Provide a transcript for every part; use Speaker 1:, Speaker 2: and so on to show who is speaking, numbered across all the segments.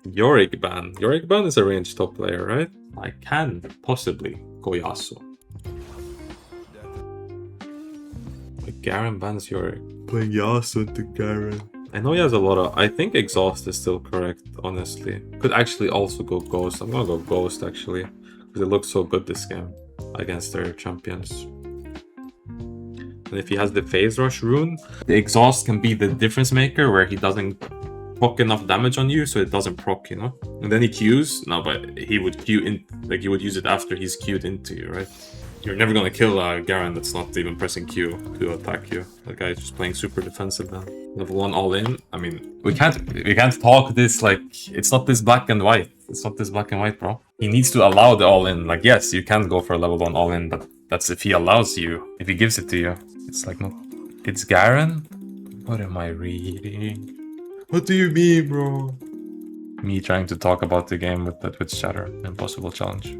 Speaker 1: Yorick ban. Yorick ban is a ranged top player, right? I can possibly go Yasuo. But Garen bans Yorick. Play Yasuo to Garen. I know he has a lot of... I think Exhaust is still correct, honestly. Could actually also go Ghost. I'm gonna go Ghost, actually. Because it looks so good this game against their champions. And if he has the Phase Rush rune, the Exhaust can be the difference maker where he doesn't proc enough damage on you, so it doesn't proc, you know? And then he Qs. No, but he would Q in... Like, you would use it after he's Q'd into you, right? You're never gonna kill a Garen that's not even pressing Q to attack you. That guy's just playing super defensive now. Level 1 all in. I mean, we can't talk this like it's not this black and white. It's not this black and white, bro. He needs to allow the all in. Like, yes, you can go for a level 1 all in, but that's if he allows you. If he gives it to you. It's like not. It's Garen? What am I reading? What do you mean, bro? Me trying to talk about the game with the Twitch chatter. Impossible challenge.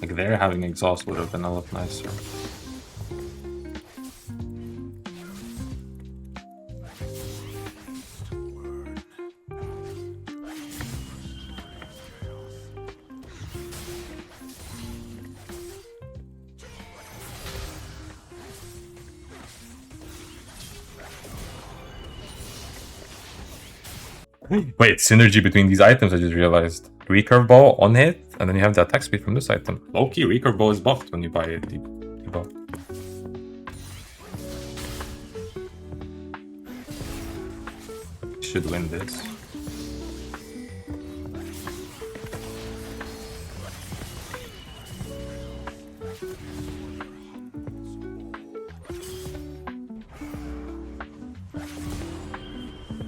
Speaker 1: Like, there having Exhaust would have been a lot nicer. Wait, synergy between these items, I just realized. Recurve bow on hit, and then you have the attack speed from this item. Low-key, recurve bow is buffed when you buy it. Debuff. Should win this.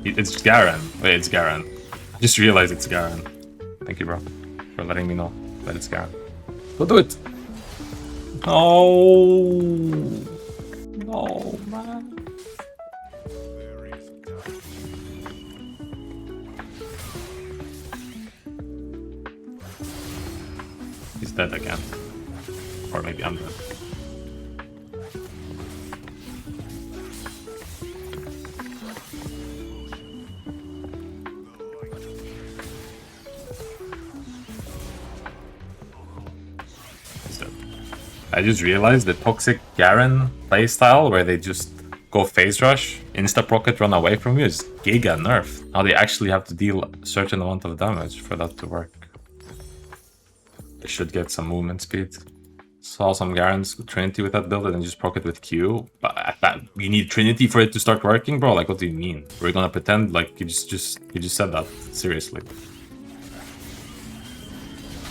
Speaker 1: It's Garen. Wait, it's Garen. I just realized it's Garen. Thank you, bro, for letting me know that it's Garen. Go do it! No! No, man. He's dead again. Or maybe I'm dead. I just realized the toxic Garen playstyle where they just go phase rush, insta-procket run away from you is giga nerf. Now they actually have to deal a certain amount of damage for that to work. They should get some movement speed. Saw some Garen's Trinity with that build and then just proc it with Q. But you need Trinity for it to start working, bro? Like, what do you mean? We're gonna pretend like you just said that? Seriously.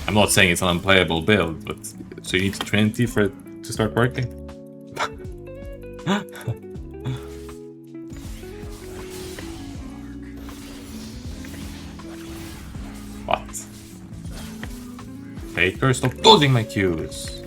Speaker 1: I'm not saying it's an unplayable build, but so you need Trinity for it to start working? What? Faker, stop dodging my Qs!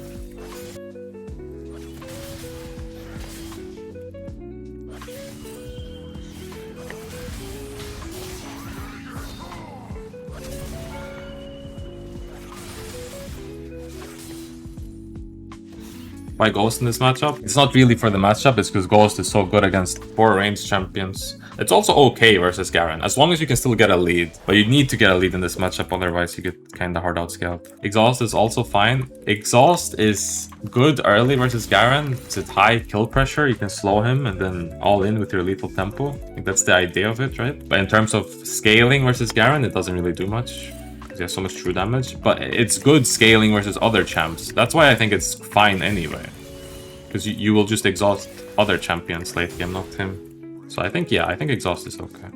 Speaker 1: Why Ghost in this matchup? It's not really for the matchup, it's because Ghost is so good against 4 ranged champions. It's also okay versus Garen, as long as you can still get a lead. But you need to get a lead in this matchup, otherwise you get kinda hard outscaled. Exhaust is also fine. Exhaust is good early versus Garen. It's at high kill pressure, you can slow him and then all in with your lethal tempo. I think that's the idea of it, right? But in terms of scaling versus Garen, it doesn't really do much. He has so much true damage, but it's good scaling versus other champs. That's why I think it's fine anyway. Because you will just exhaust other champions late game, not him. So I think, yeah, I think exhaust is okay.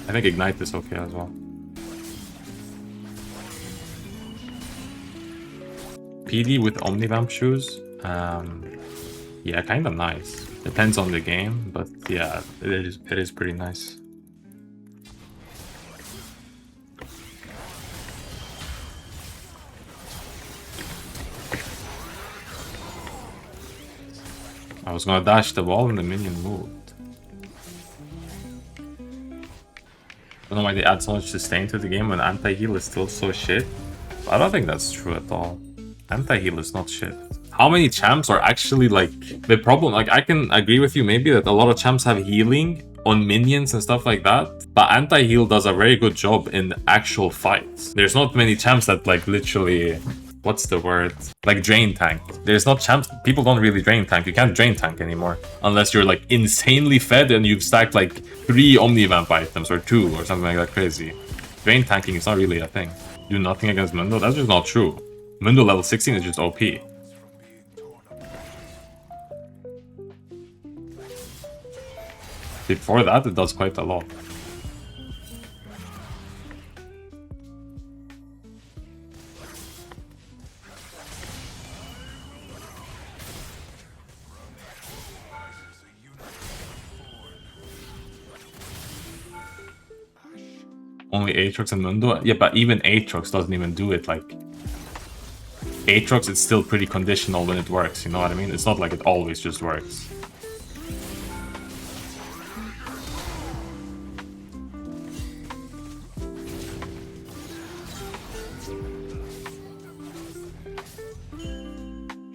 Speaker 1: I think ignite is okay as well. PD with Omnivamp shoes? Yeah, kind of nice. Depends on the game, but yeah, it is pretty nice. I was gonna dash the wall and the minion moved. don't know why they add so much sustain to the game when anti-heal is still so shit. I don't think that's true at all. Anti-heal is not shit. How many champs are actually like the problem? Like, I can agree with you maybe that a lot of champs have healing on minions and stuff like that, but anti-heal does a very good job in actual fights. There's not many champs that like literally, what's the word? Like drain tank. There's not champs, people don't really drain tank. You can't drain tank anymore unless you're like insanely fed and you've stacked like 3 Omnivamp items or 2 or something like that crazy. Drain tanking is not really a thing. Do nothing against Mundo? That's just not true. Mundo level 16 is just OP. Before that, it does quite a lot. Only Aatrox and Mundo? Yeah, but even Aatrox doesn't even do it. Like, Aatrox, it's still pretty conditional when it works, you know what I mean? It's not like it always just works.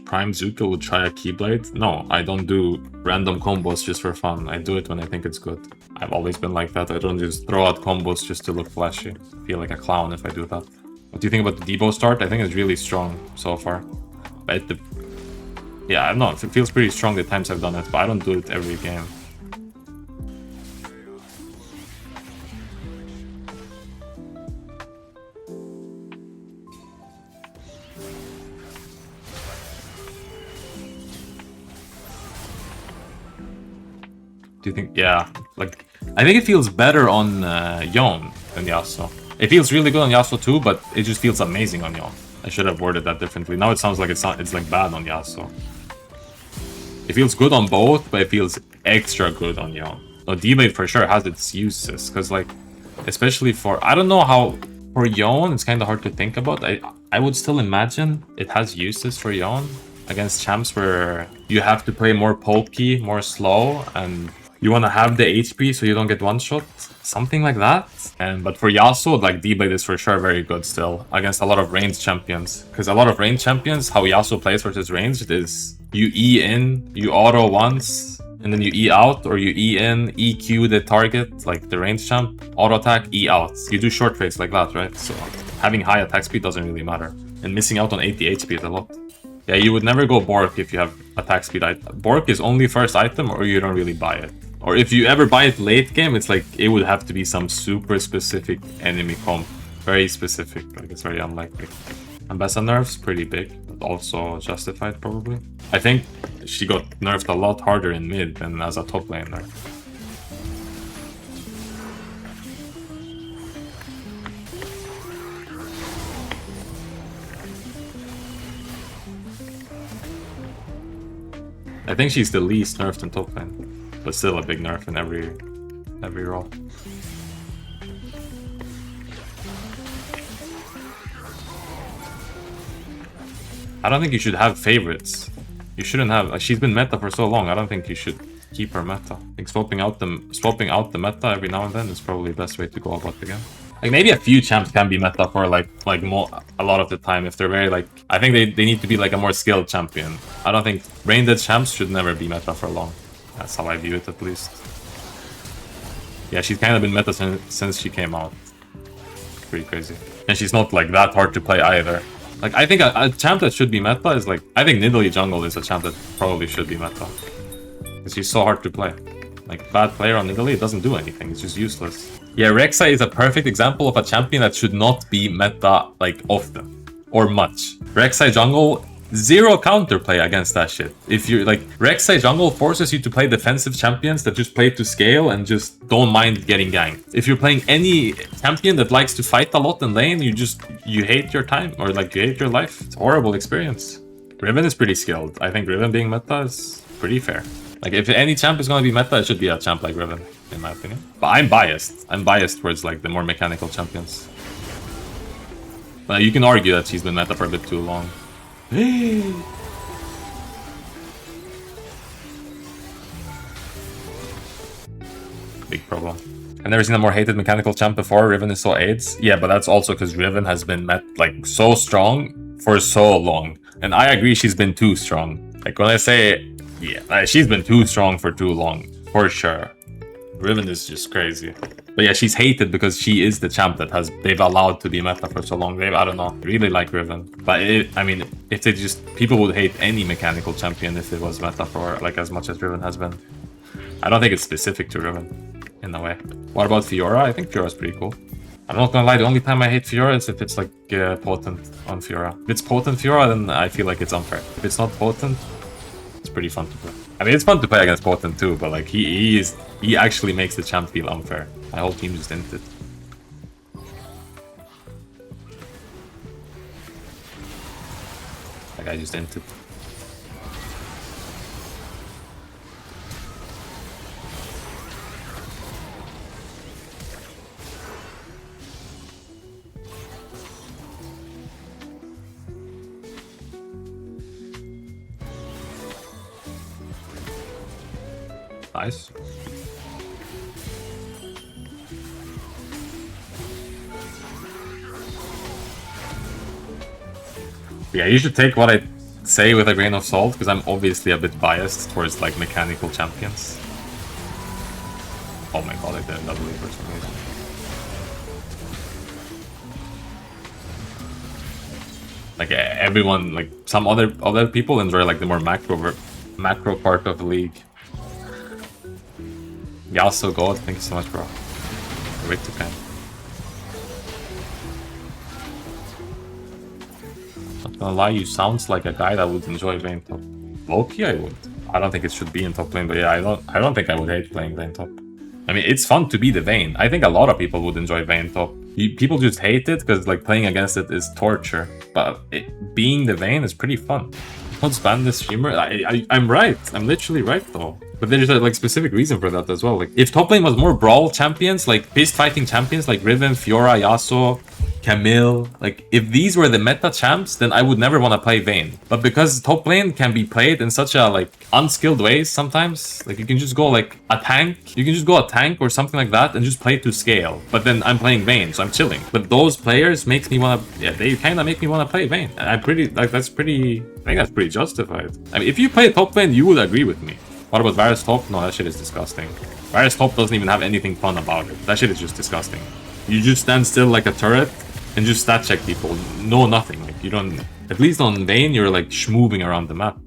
Speaker 1: Prime Dzukill would try a Keyblade? No, I don't do random combos just for fun. I do it when I think it's good. I've always been like that. I don't just throw out combos just to look flashy. I feel like a clown if I do that. What do you think about the Debo start? I think it's really strong so far. But yeah, I don't know. It feels pretty strong the times I've done it, but I don't do it every game. Do you think? Yeah, like I think it feels better on Yon than Yasuo. It feels really good on Yasuo too, but it just feels amazing on Yon. I should have worded that differently. Now it sounds like it's like bad on Yasuo. It feels good on both, but it feels extra good on Yon. No, D-Blade for sure has its uses, because like, especially for, I don't know how, for Yon, it's kind of hard to think about. I would still imagine it has uses for Yon against champs where you have to play more pokey, more slow, and you want to have the HP so you don't get one-shot. Something like that. But for Yasuo, like D-Blade is for sure very good still against a lot of ranged champions. Because a lot of ranged champions, how Yasuo plays versus ranged is you E in, you auto once, and then you E out, or you E in, EQ the target, like the ranged champ, auto attack, E out. You do short trades like that, right? So having high attack speed doesn't really matter. And missing out on 80 HP is a lot. Yeah, you would never go Bork if you have attack speed. Bork is only first item or you don't really buy it. Or if you ever buy it late game, it's like, it would have to be some super specific enemy comp. Very specific, like it's very unlikely. Ambessa nerf's pretty big, but also justified probably. I think she got nerfed a lot harder in mid than as a top laner. I think she's the least nerfed in top lane, but still a big nerf in every role. I don't think you should have favorites. You shouldn't have. Like, she's been meta for so long. I don't think you should keep her meta. I think swapping out the meta every now and then is probably the best way to go about the game. Like maybe a few champs can be meta for like a lot of the time if they're very like. I think they need to be like a more skilled champion. I don't think brain-dead champs should never be meta for long. That's how I view it at least. Yeah, she's kind of been meta since she came out. Pretty crazy. And she's not like that hard to play either. Like I think a champ that should be meta is like, I think Nidalee jungle is a champ that probably should be meta. Because she's so hard to play. Like bad player on Nidalee, it doesn't do anything, it's just useless. Yeah, Rek'Sai is a perfect example of a champion that should not be meta like often or much. Rek'Sai jungle, zero counterplay against that shit. If you're like, Rek'Sai jungle forces you to play defensive champions that just play to scale and just don't mind getting ganked. If you're playing any champion that likes to fight a lot in lane, you hate your time or like you hate your life. It's a horrible experience. Riven is pretty skilled. I think Riven being meta is pretty fair. Like if any champ is gonna be meta, it should be a champ like Riven, in my opinion. But I'm biased. I'm biased towards like the more mechanical champions. But you can argue that she's been meta for a bit too long. Big problem. I've never seen a more hated mechanical champ before. Riven is so AIDS. Yeah, but that's also because Riven has been met like so strong for so long. And I agree she's been too strong. Like when I say, yeah, she's been too strong for too long. For sure. Riven is just crazy. But yeah, she's hated because she is the champ that they've allowed to be meta for so long. I don't know, really like Riven. But I mean, if they people would hate any mechanical champion if it was meta for like as much as Riven has been. I don't think it's specific to Riven in a way. What about Fiora? I think Fiora's pretty cool. I'm not gonna lie, the only time I hate Fiora is if it's like potent on Fiora. If it's potent Fiora, then I feel like it's unfair. If it's not potent, it's pretty fun to play. I mean, it's fun to play against potent too, but like he actually makes the champ feel unfair. My whole team just inted. That guy just inted. Nice. Yeah, you should take what I say with a grain of salt, because I'm obviously a bit biased towards like mechanical champions. Oh my god, I didn't double for some reason. Like everyone, like some other people enjoy like the more macro part of the league. Yasuo God, thank you so much, bro. Wait to pen. Not gonna lie, you sounds like a guy that would enjoy Vayne top. Low-key, I would. I don't think it should be in top lane, but yeah, I don't think I would hate playing Vayne top. I mean, it's fun to be the Vayne. I think a lot of people would enjoy Vayne top. People just hate it because like playing against it is torture. But being the Vayne is pretty fun. Don't spam this streamer. I'm right. I'm literally right though. But there's a like specific reason for that as well. Like if top lane was more brawl champions, like fist fighting champions like Riven, Fiora, Yasuo, Camille, like if these were the meta champs, then I would never want to play Vayne. But because top lane can be played in such a like unskilled ways sometimes, like you can just go like a tank, you can just go a tank or something like that and just play to scale. But then I'm playing Vayne, so I'm chilling. But those players makes me want to, yeah, they kind of make me want to play Vayne. And I'm pretty, like I think that's pretty justified. I mean, if you play top lane, you would agree with me. What about Varus top? No, that shit is disgusting. Varus top doesn't even have anything fun about it. That shit is just disgusting. You just stand still like a turret and just stat check people. No, nothing. Like you don't. At least on Vayne, you're like schmoving around the map,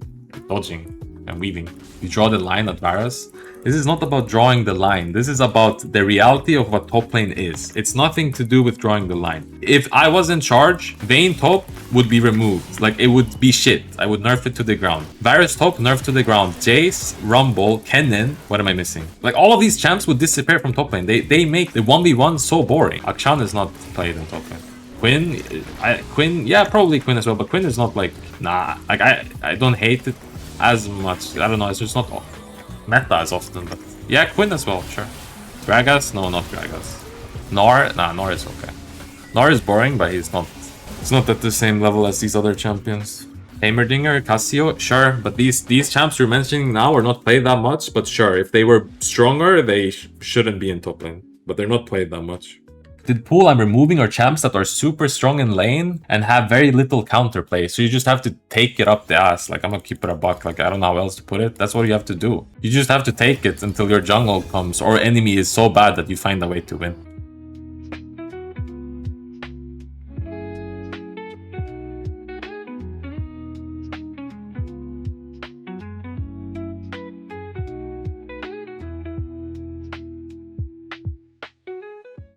Speaker 1: dodging and weaving. You draw the line at Varus. This is not about drawing the line. This is about the reality of what top lane is. It's nothing to do with drawing the line. If I was in charge, Vayne top would be removed. Like, it would be shit. I would nerf it to the ground. Varus top, nerf to the ground. Jace, Rumble, Kennen. What am I missing? Like, all of these champs would disappear from top lane. They make the 1v1 so boring. Akshan is not played in top lane. Quinn, yeah, probably Quinn as well. But Quinn is not like, nah. Like, I don't hate it as much. I don't know. It's just not meta as often, but yeah, Quinn as well, sure. Gragas? No, not Gragas. Nor? Nah, Nor is okay. Nor is boring, but it's not at the same level as these other champions. Heimerdinger, Cassio, sure, but these champs you're mentioning now are not played that much, but sure, if they were stronger, they shouldn't be in top lane. But they're not played that much. The pool I'm removing are champs that are super strong in lane and have very little counterplay. So you just have to take it up the ass. Like, I'm gonna keep it a buck. Like, I don't know how else to put it. That's what you have to do. You just have to take it until your jungle comes or enemy is so bad that you find a way to win.